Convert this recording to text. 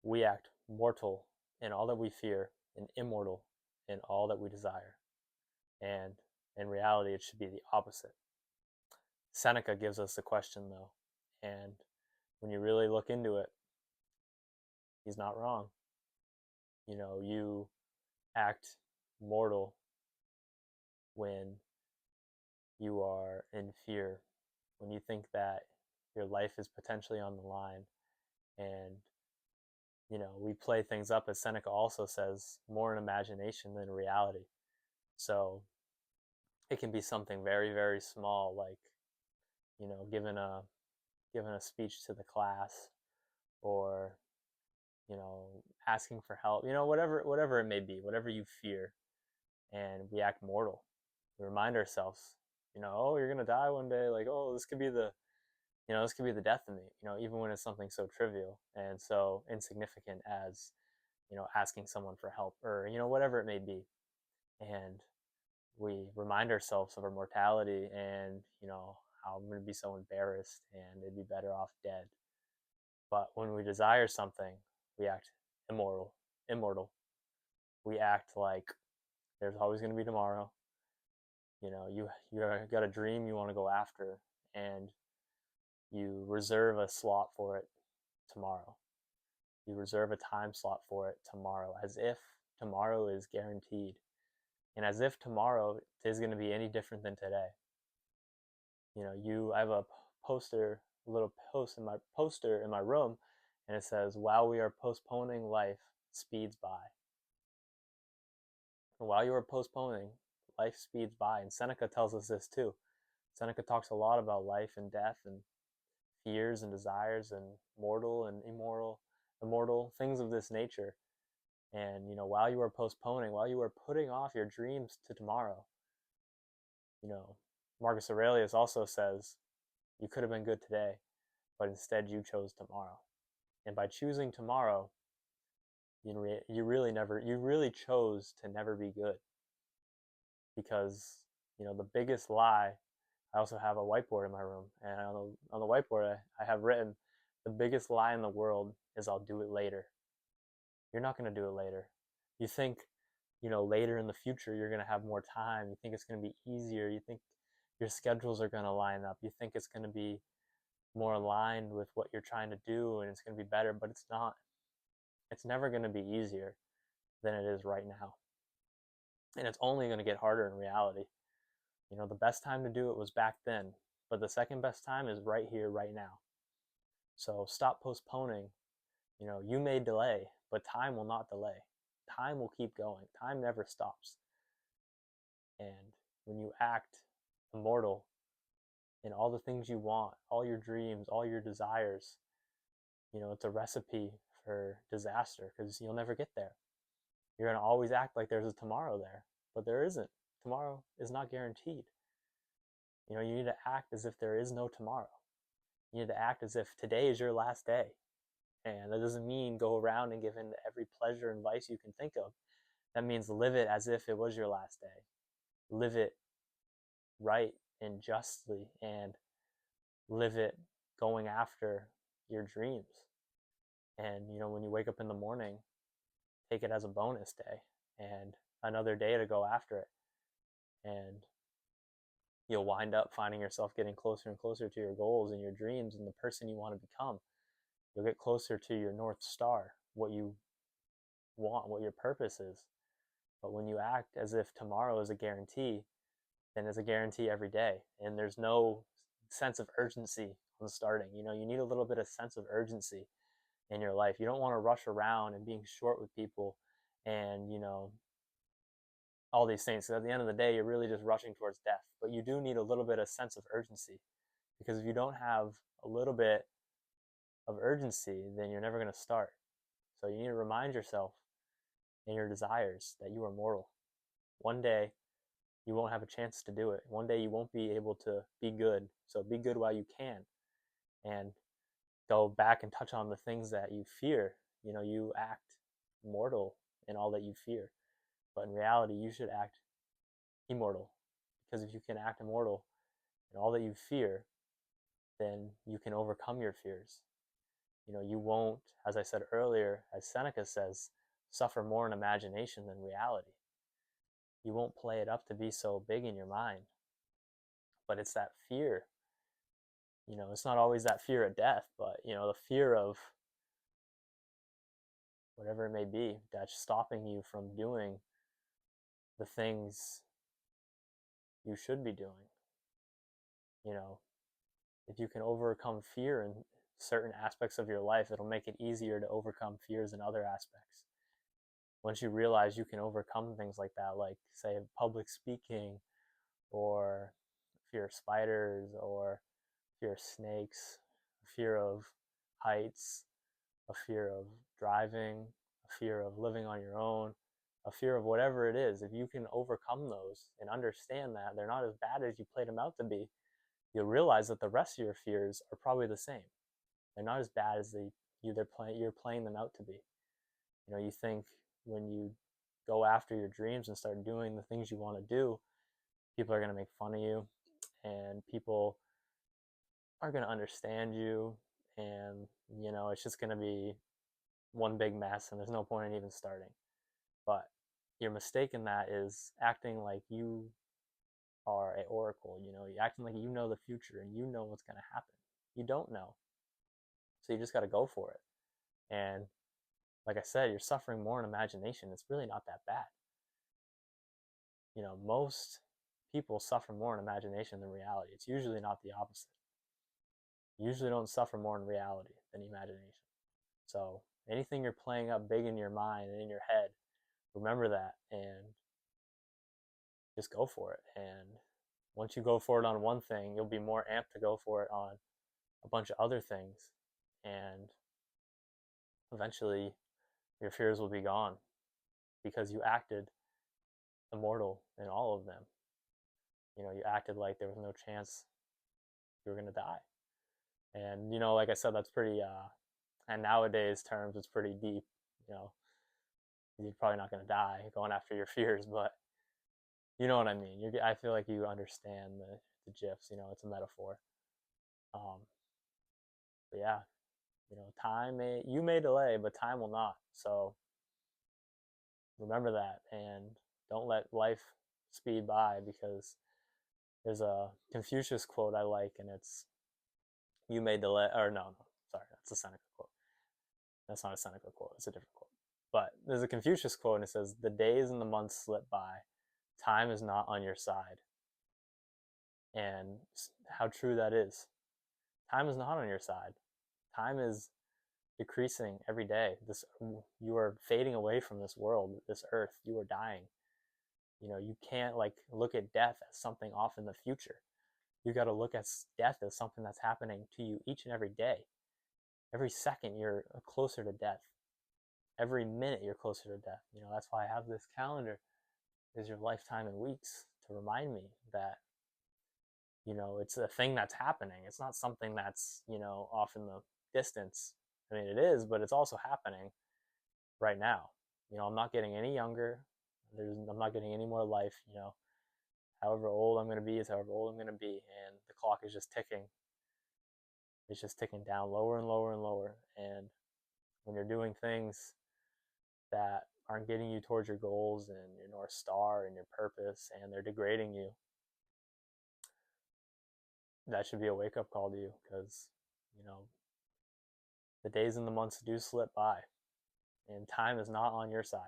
We act mortal in all that we fear and immortal in all that we desire. And in reality, it should be the opposite. Seneca gives us the question, though, and when you really look into it, he's not wrong. You act mortal when you are in fear, when you think that your life is potentially on the line. And, we play things up, as Seneca also says, more in imagination than reality. So it can be something very, very small, like, giving a speech to the class, or, asking for help, whatever it may be, whatever you fear, and we act mortal. We remind ourselves, oh, you're gonna die one day. Like, oh, this could be the death of me. Even when it's something so trivial and so insignificant as, asking someone for help, or whatever it may be. And we remind ourselves of our mortality, and how I'm going to be so embarrassed, and it'd be better off dead. But when we desire something, we act immortal. We act like there's always going to be tomorrow. You got a dream you want to go after, and you reserve a slot for it tomorrow. You reserve a time slot for it tomorrow, as if tomorrow is guaranteed, and as if tomorrow is going to be any different than today. I have a little poster in my room, and it says, "While we are postponing, life speeds by." And while you are postponing, life speeds by. And Seneca tells us this too. Seneca talks a lot about life and death and fears and desires and mortal and immortal things of this nature. And while you are postponing, while you are putting off your dreams to tomorrow, Marcus Aurelius also says, you could have been good today, but instead you chose tomorrow. And by choosing tomorrow, you really chose to never be good. Because the biggest lie, I also have a whiteboard in my room, and on the whiteboard I have written, the biggest lie in the world is, I'll do it later. You're not going to do it later. You think later in the future you're going to have more time. You think it's going to be easier. You think your schedules are going to line up. You think it's going to be more aligned with what you're trying to do, and it's going to be better, but it's not. It's never going to be easier than it is right now. And it's only going to get harder in reality. The best time to do it was back then, but the second best time is right here, right now. So stop postponing. You may delay, but time will not delay. Time will keep going. Time never stops. And when you act immortal in all the things you want, all your dreams, all your desires, it's a recipe for disaster, because you'll never get there. You're going to always act like there's a tomorrow there, but there isn't. Tomorrow is not guaranteed. You need to act as if there is no tomorrow. You need to act as if today is your last day. And that doesn't mean go around and give in to every pleasure and vice you can think of. That means live it as if it was your last day. Live it right and justly, and live it going after your dreams. And when you wake up in the morning, take it as a bonus day and another day to go after it. And you'll wind up finding yourself getting closer and closer to your goals and your dreams and the person you want to become. You'll get closer to your North Star, what you want, what your purpose is. But when you act as if tomorrow is a guarantee, then it's a guarantee every day. And there's no sense of urgency on starting. You need a little bit of sense of urgency in your life. You don't want to rush around and being short with people and, all these things. So at the end of the day, you're really just rushing towards death. But you do need a little bit of sense of urgency, because if you don't have a little bit of urgency, then you're never going to start. So you need to remind yourself and your desires that you are mortal. One day you won't have a chance to do it. One day you won't be able to be good. So be good while you can, and go back and touch on the things that you fear. You act mortal in all that you fear, but in reality you should act immortal. Because if you can act immortal in all that you fear, then you can overcome your fears. You won't, as I said earlier, as Seneca says, suffer more in imagination than reality. You won't play it up to be so big in your mind, but it's that fear. It's not always that fear of death, but the fear of whatever it may be that's stopping you from doing the things you should be doing. You know, if you can overcome fear in certain aspects of your life, it'll make it easier to overcome fears in other aspects. Once you realize you can overcome things like that, like say public speaking, or fear of spiders, or fear of snakes, fear of heights, a fear of driving, a fear of living on your own, a fear of whatever it is, if you can overcome those and understand that they're not as bad as you played them out to be, you'll realize that the rest of your fears are probably the same. They're not as bad as you're playing them out to be. You think when you go after your dreams and start doing the things you want to do, people are going to make fun of you, and people are going to understand you, and it's just going to be one big mess, and there's no point in even starting. But your mistake in that is acting like you are an oracle. You acting like you know the future and you know what's going to happen. You don't know, so you just got to go for it. And like I said, you're suffering more in imagination. It's really not that bad. Most people suffer more in imagination than reality. It's usually not the opposite. You usually don't suffer more in reality than imagination. So anything you're playing up big in your mind and in your head, remember that and just go for it. And once you go for it on one thing, you'll be more amped to go for it on a bunch of other things. And eventually your fears will be gone because you acted immortal in all of them. You acted like there was no chance you were going to die. And, like I said, that's pretty, and nowadays terms, it's pretty deep. You know, you're probably not going to die going after your fears, but you know what I mean. I feel like you understand the gifs. It's a metaphor. Um, but yeah, you may delay, but time will not. So remember that, and don't let life speed by, because there's a Confucius quote I like, and it's "You may delay," or no, sorry, that's a Seneca quote. That's not a Seneca quote; it's a different quote. But there's a Confucius quote, and it says, "The days and the months slip by, time is not on your side." And how true that is. Time is not on your side. Time is decreasing every day. You are fading away from this world, this earth. You are dying. You can't look at death as something off in the future. You got to look at death as something that's happening to you each and every day. Every second you're closer to death. Every minute you're closer to death. That's why I have this calendar, is your lifetime in weeks, to remind me that it's a thing that's happening. It's not something that's off in the distance. I mean, it is, but it's also happening right now. I'm not getting any younger. I'm not getting any more life. However old I'm going to be is however old I'm going to be, and the clock is just ticking. It's just ticking down lower and lower and lower. And when you're doing things that aren't getting you towards your goals and your North Star and your purpose, and they're degrading you, that should be a wake-up call to you, because the days and the months do slip by, and time is not on your side.